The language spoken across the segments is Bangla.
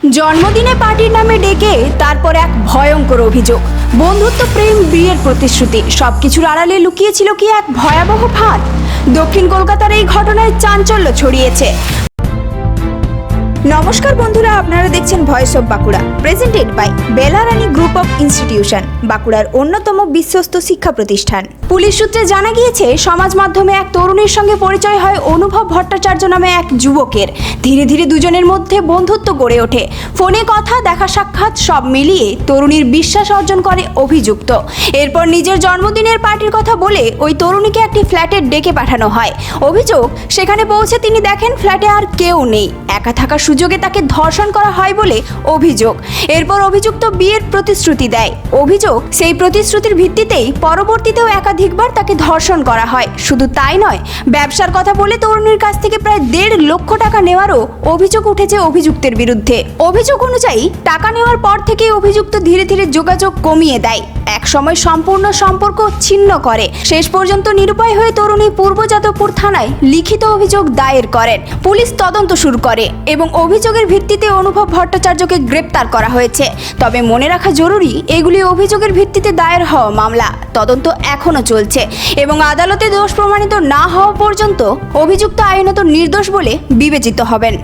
জন্মদিনে পার্টির নামে ডেকে তারপর এক ভয়ঙ্কর অভিযোগ। বন্ধুত্ব, প্রেম, বিয়ের প্রতিশ্রুতি সবকিছুর আড়ালে লুকিয়েছিল কি এক ভয়াবহ ফাঁদ। দক্ষিণ কলকাতার এই ঘটনায় চাঞ্চল্য ছড়িয়েছে। নমস্কার বন্ধুরা, আপনারা দেখছেন voice of Bankura, presented by Belarani group of institution, বাঁকুড়ার অন্যতম বিশ্বস্ত শিক্ষা প্রতিষ্ঠান। পুলিশ সূত্রে জানা গিয়েছে, সমাজ মাধ্যমে এক তরুণীর সঙ্গে পরিচয় হয় অনুভব ভট্টাচার্য নামে এক যুবকের। ধীরে ধীরে দুজনের মধ্যে বন্ধুত্ব গড়ে ওঠে। ফোনে কথা, দেখা সাক্ষাৎ সব মিলিয়ে তরুণীর বিশ্বাস অর্জন করে অভিযুক্ত। এরপর নিজের জন্মদিনের পার্টির কথা বলে ওই তরুণীকে একটি ফ্ল্যাটে ডেকে পাঠানো হয়। অভিযোগ, সেখানে পৌঁছে তিনি দেখেন ফ্ল্যাটে আর কেউ নেই। একা থাকার সুযোগে তাকে ধর্ষণ করা হয় বলে অভিযোগ। এরপর অভিযুক্ত বিয়ের প্রতিশ্রুতি দেয়। অভিযোগ, সেই প্রতিশ্রুতির ভিত্তিতেই পরবর্তীতেও একাধিকবার তাকে ধর্ষণ করা হয়। শুধু তাই নয়, ব্যবসার কথা বলে তরুণীর কাছ থেকে প্রায় 1.5 লক্ষ টাকা নেওয়ারও অভিযোগ উঠেছে অভিযুক্তের বিরুদ্ধে। অভিযোগ অনুযায়ী টাকা নেওয়ার পর থেকে অভিযুক্ত ধীরে ধীরে যোগাযোগ কমিয়ে দেয়। এক সময় সম্পূর্ণ সম্পর্ক ছিন্ন করে। শেষ পর্যন্ত নিরুপায় হয়ে তরুণী পূর্ব যাদবপুর থানায় লিখিত অভিযোগ দায়ের করেন। পুলিশ তদন্ত শুরু করে এবং অভিযোগের ভিত্তিতে অনুভব ভট্টাচার্যকে গ্রেপ্তার করা হয়েছে। তবে মনে রাখা জরুরি, এগুলি অভিযোগের ভিত্তিতে দায়ের হওয়া মামলা। তদন্ত এখনো চলছে এবং আদালতে দোষ প্রমাণিত না হওয়া পর্যন্ত অভিযুক্ত আইনত নির্দোষ বলে বিবেচিত হবেন।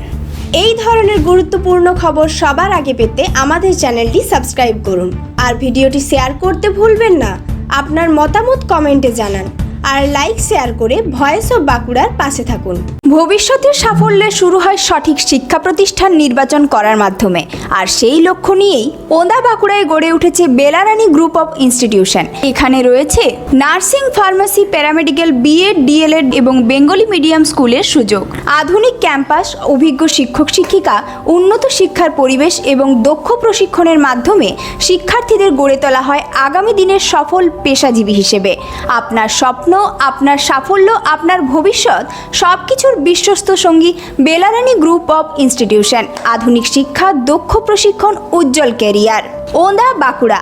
এই ধরনের গুরুত্বপূর্ণ খবর সবার আগে পেতে আমাদের চ্যানেলটি সাবস্ক্রাইব করুন আর ভিডিওটি শেয়ার করতে ভুলবেন না। আপনার মতামত কমেন্টে জানান আর লাইক শেয়ার করে ভয়েস অফ বাঁকুড়ার পাশে থাকুন। ভবিষ্যতের সাফল্যে শুরু হয় সঠিক শিক্ষা প্রতিষ্ঠান নির্বাচন করার মাধ্যমে। আর সেই লক্ষ্য নিয়েই ওন্দা বাঁকুড়ায় গড়ে উঠেছে বেলারানী গ্রুপ অফ ইনস্টিটিউশন। এখানে রয়েছে nursing, pharmacy, paramedical, BEd, DElEd এবং বেঙ্গলি মিডিয়াম স্কুলের সুযোগ, আধুনিক ক্যাম্পাস, অভিজ্ঞ শিক্ষক শিক্ষিকা, উন্নত শিক্ষার পরিবেশ এবং দক্ষ প্রশিক্ষণের মাধ্যমে শিক্ষার্থীদের গড়ে তোলা হয় আগামী দিনের সফল পেশাজীবী হিসেবে। আপনার স্বপ্ন, আপনার সাফল্য, আপনার ভবিষ্যৎ সবকিছুর বিশ্বস্ত সঙ্গী বেলারানী গ্রুপ অফ ইনস্টিটিউশন। আধুনিক শিক্ষা, দক্ষ প্রশিক্ষণ, উজ্জ্বল ক্যারিয়ার। ওন্দা বাঁকুড়া।